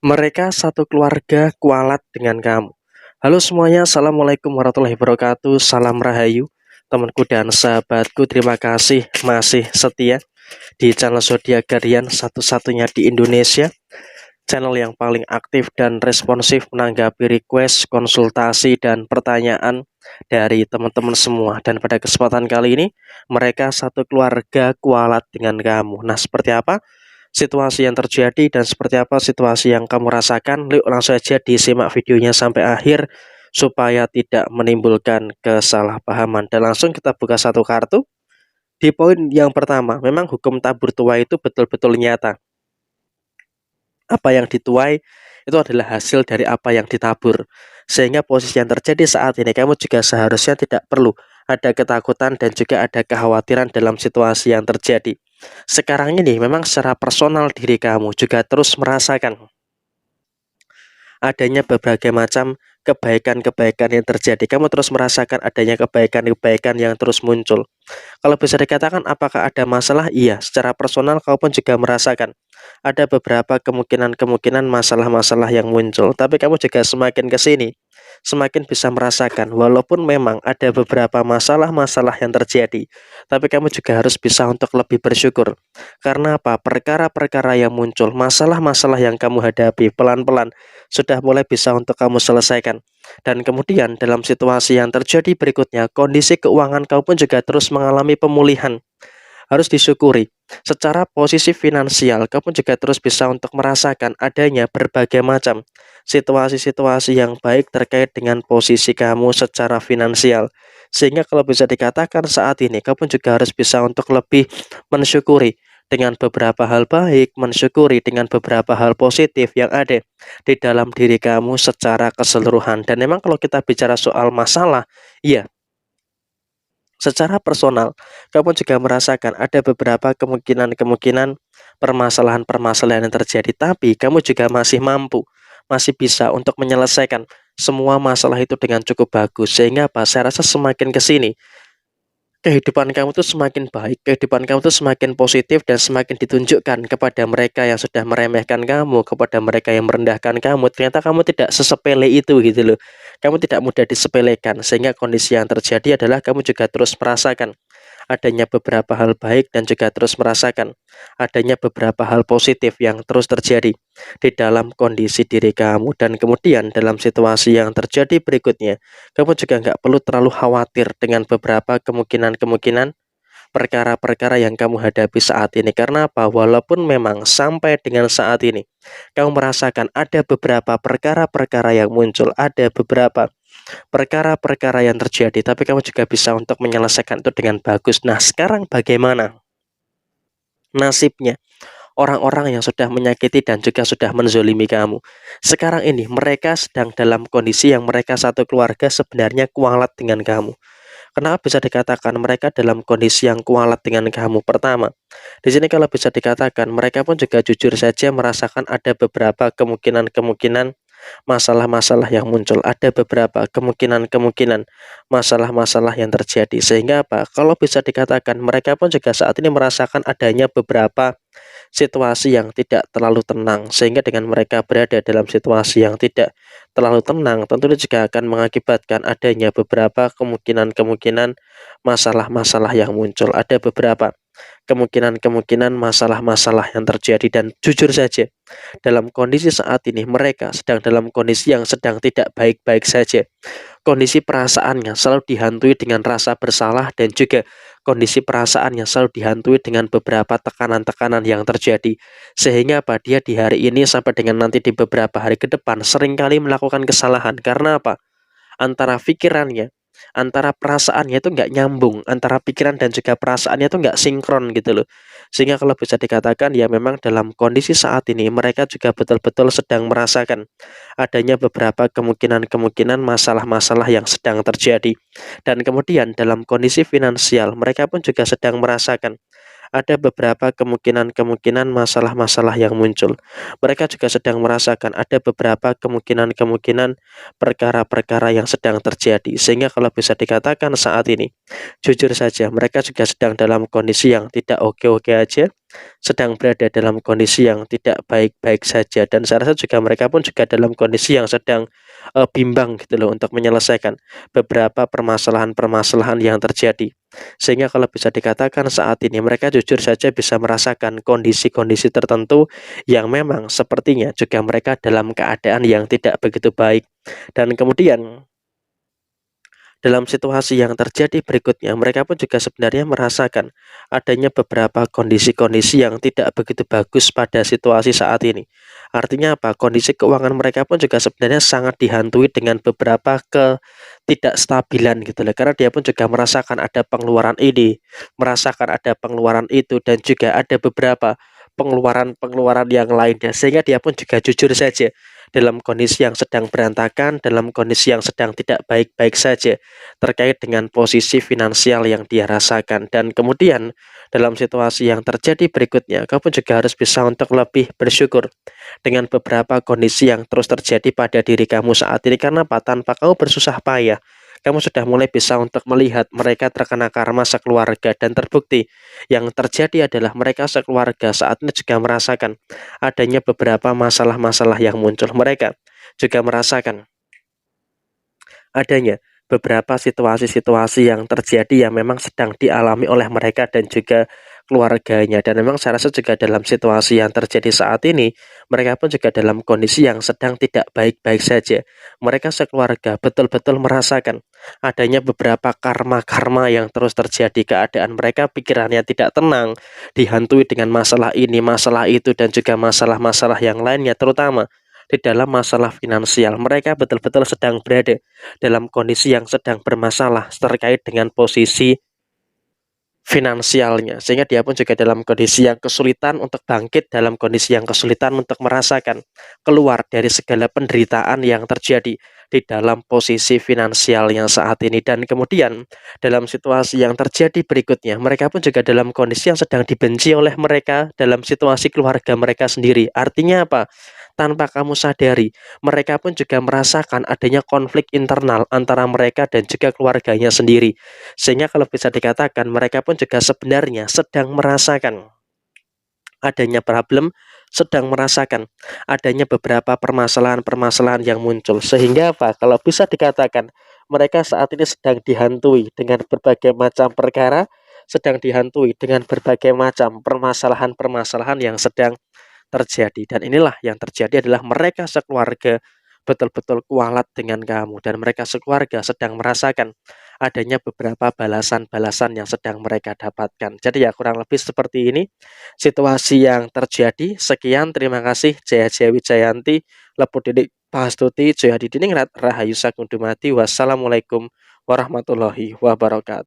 Mereka satu keluarga kualat dengan kamu. Halo semuanya, Assalamualaikum warahmatullahi wabarakatuh. Salam Rahayu, temanku dan sahabatku. Terima kasih masih setia di channel Zodiak Guardian, satu-satunya di Indonesia. Channel yang paling aktif dan responsif menanggapi request, konsultasi, dan pertanyaan dari teman-teman semua. Dan pada kesempatan kali ini, mereka satu keluarga kualat dengan kamu. Nah, seperti apa situasi yang terjadi dan seperti apa situasi yang kamu rasakan? Yuk langsung saja disimak videonya sampai akhir supaya tidak menimbulkan kesalahpahaman. Dan langsung kita buka satu kartu. Di poin yang pertama, memang hukum tabur tuai itu betul-betul nyata. Apa yang dituai itu adalah hasil dari apa yang ditabur. Sehingga posisi yang terjadi saat ini, kamu juga seharusnya tidak perlu ada ketakutan dan juga ada kekhawatiran dalam situasi yang terjadi. Sekarang ini memang secara personal diri kamu juga terus merasakan adanya berbagai macam kebaikan-kebaikan yang terjadi. Kamu terus merasakan adanya kebaikan-kebaikan yang terus muncul. Kalau bisa dikatakan apakah ada masalah? Iya, secara personal kau pun juga merasakan ada beberapa kemungkinan-kemungkinan masalah-masalah yang muncul. Tapi kamu juga semakin ke sini, semakin bisa merasakan walaupun memang ada beberapa masalah-masalah yang terjadi, tapi kamu juga harus bisa untuk lebih bersyukur. Karena apa? Perkara-perkara yang muncul, masalah-masalah yang kamu hadapi pelan-pelan sudah mulai bisa untuk kamu selesaikan. Dan kemudian dalam situasi yang terjadi berikutnya, kondisi keuangan kau pun juga terus mengalami pemulihan. Harus disyukuri. Secara posisi finansial, kamu juga terus bisa untuk merasakan adanya berbagai macam situasi-situasi yang baik terkait dengan posisi kamu secara finansial. Sehingga kalau bisa dikatakan saat ini, kamu juga harus bisa untuk lebih mensyukuri dengan beberapa hal baik, mensyukuri dengan beberapa hal positif yang ada di dalam diri kamu secara keseluruhan. Dan memang kalau kita bicara soal masalah, iya, secara personal, kamu juga merasakan ada beberapa kemungkinan-kemungkinan permasalahan-permasalahan yang terjadi, tapi kamu juga masih mampu, masih bisa untuk menyelesaikan semua masalah itu dengan cukup bagus. Sehingga apa? Saya rasa semakin ke sini, kehidupan kamu tuh semakin baik, kehidupan kamu tuh semakin positif dan semakin ditunjukkan kepada mereka yang sudah meremehkan kamu, kepada mereka yang merendahkan kamu. Ternyata kamu tidak sesepele itu gitu loh. Kamu tidak mudah disepelekan, sehingga kondisi yang terjadi adalah kamu juga terus merasakan adanya beberapa hal baik dan juga terus merasakan adanya beberapa hal positif yang terus terjadi di dalam kondisi diri kamu. Dan kemudian dalam situasi yang terjadi berikutnya, kamu juga nggak perlu terlalu khawatir dengan beberapa kemungkinan-kemungkinan perkara-perkara yang kamu hadapi saat ini. Karena apa? Walaupun memang sampai dengan saat ini kamu merasakan ada beberapa perkara-perkara yang muncul, ada beberapa perkara-perkara yang terjadi, tapi kamu juga bisa untuk menyelesaikan itu dengan bagus. Nah, sekarang bagaimana nasibnya orang-orang yang sudah menyakiti dan juga sudah menzolimi kamu? Sekarang ini mereka sedang dalam kondisi yang mereka satu keluarga sebenarnya kualat dengan kamu. Kenapa bisa dikatakan mereka dalam kondisi yang kualat dengan kamu? Pertama, di sini kalau bisa dikatakan mereka pun juga jujur saja merasakan ada beberapa kemungkinan-kemungkinan masalah-masalah yang muncul, ada beberapa kemungkinan-kemungkinan masalah-masalah yang terjadi. Sehingga apa? Kalau bisa dikatakan mereka pun juga saat ini merasakan adanya beberapa situasi yang tidak terlalu tenang, sehingga dengan mereka berada dalam situasi yang tidak terlalu tenang, tentunya juga akan mengakibatkan adanya beberapa kemungkinan-kemungkinan masalah-masalah yang muncul. Ada beberapa kemungkinan-kemungkinan masalah-masalah yang terjadi, dan jujur saja dalam kondisi saat ini mereka sedang dalam kondisi yang sedang tidak baik-baik saja. Kondisi perasaannya selalu dihantui dengan rasa bersalah, dan juga kondisi perasaannya selalu dihantui dengan beberapa tekanan-tekanan yang terjadi. Sehingga apa? Dia di hari ini sampai dengan nanti di beberapa hari ke depan seringkali melakukan kesalahan. Karena apa? Antara pikirannya, antara perasaannya itu nggak nyambung, antara pikiran dan juga perasaannya itu nggak sinkron gitu loh. Sehingga kalau bisa dikatakan ya memang dalam kondisi saat ini mereka juga betul-betul sedang merasakan adanya beberapa kemungkinan-kemungkinan masalah-masalah yang sedang terjadi. Dan kemudian dalam kondisi finansial mereka pun juga sedang merasakan ada beberapa kemungkinan-kemungkinan masalah-masalah yang muncul. Mereka juga sedang merasakan ada beberapa kemungkinan-kemungkinan perkara-perkara yang sedang terjadi. Sehingga kalau bisa dikatakan saat ini, jujur saja mereka juga sedang dalam kondisi yang tidak oke-oke aja, sedang berada dalam kondisi yang tidak baik-baik saja, dan saya rasa juga mereka pun juga dalam kondisi yang sedang bimbang gitu loh untuk menyelesaikan beberapa permasalahan-permasalahan yang terjadi. Sehingga kalau bisa dikatakan saat ini mereka jujur saja bisa merasakan kondisi-kondisi tertentu yang memang sepertinya juga mereka dalam keadaan yang tidak begitu baik. Dan kemudian dalam situasi yang terjadi berikutnya, mereka pun juga sebenarnya merasakan adanya beberapa kondisi-kondisi yang tidak begitu bagus pada situasi saat ini. Artinya apa? Kondisi keuangan mereka pun juga sebenarnya sangat dihantui dengan beberapa ketidakstabilan gitu loh. Karena dia pun juga merasakan ada pengeluaran ini, merasakan ada pengeluaran itu, dan juga ada beberapa pengeluaran-pengeluaran yang lainnya. Sehingga dia pun juga jujur saja dalam kondisi yang sedang berantakan, dalam kondisi yang sedang tidak baik-baik saja terkait dengan posisi finansial yang dia rasakan. Dan kemudian dalam situasi yang terjadi berikutnya, kamu juga harus bisa untuk lebih bersyukur dengan beberapa kondisi yang terus terjadi pada diri kamu saat ini. Karena apa? Tanpa kamu bersusah payah, kamu sudah mulai bisa untuk melihat mereka terkena karma sekeluarga, dan terbukti yang terjadi adalah mereka sekeluarga saat ini juga merasakan adanya beberapa masalah-masalah yang muncul. Mereka juga merasakan adanya beberapa situasi-situasi yang terjadi yang memang sedang dialami oleh mereka dan juga keluarganya. Dan memang saya rasa juga dalam situasi yang terjadi saat ini, mereka pun juga dalam kondisi yang sedang tidak baik-baik saja. Mereka sekeluarga betul-betul merasakan adanya beberapa karma-karma yang terus terjadi. Keadaan mereka pikirannya tidak tenang, dihantui dengan masalah ini, masalah itu, dan juga masalah-masalah yang lainnya, terutama di dalam masalah finansial. Mereka betul-betul sedang berada dalam kondisi yang sedang bermasalah terkait dengan posisi finansialnya, sehingga dia pun juga dalam kondisi yang kesulitan untuk bangkit, dalam kondisi yang kesulitan untuk merasakan keluar dari segala penderitaan yang terjadi di dalam posisi finansialnya saat ini. Dan kemudian dalam situasi yang terjadi berikutnya, mereka pun juga dalam kondisi yang sedang dibenci oleh mereka dalam situasi keluarga mereka sendiri. Artinya apa? Tanpa kamu sadari, mereka pun juga merasakan adanya konflik internal antara mereka dan juga keluarganya sendiri. Sehingga kalau bisa dikatakan mereka pun juga sebenarnya sedang merasakan adanya problem, sedang merasakan adanya beberapa permasalahan-permasalahan yang muncul. Sehingga apa? Kalau bisa dikatakan mereka saat ini sedang dihantui dengan berbagai macam perkara, sedang dihantui dengan berbagai macam permasalahan-permasalahan yang sedang terjadi. Dan inilah yang terjadi adalah mereka sekeluarga betul-betul kualat dengan kamu, dan mereka sekeluarga sedang merasakan adanya beberapa balasan-balasan yang sedang mereka dapatkan. Jadi ya kurang lebih seperti ini situasi yang terjadi. Sekian, terima kasih. Jaya Jaya Wijayanti, Leput Didik Pahastuti, Jaya Didiningrat, Rahayu Sakundumati. Wassalamualaikum warahmatullahi wabarakatuh.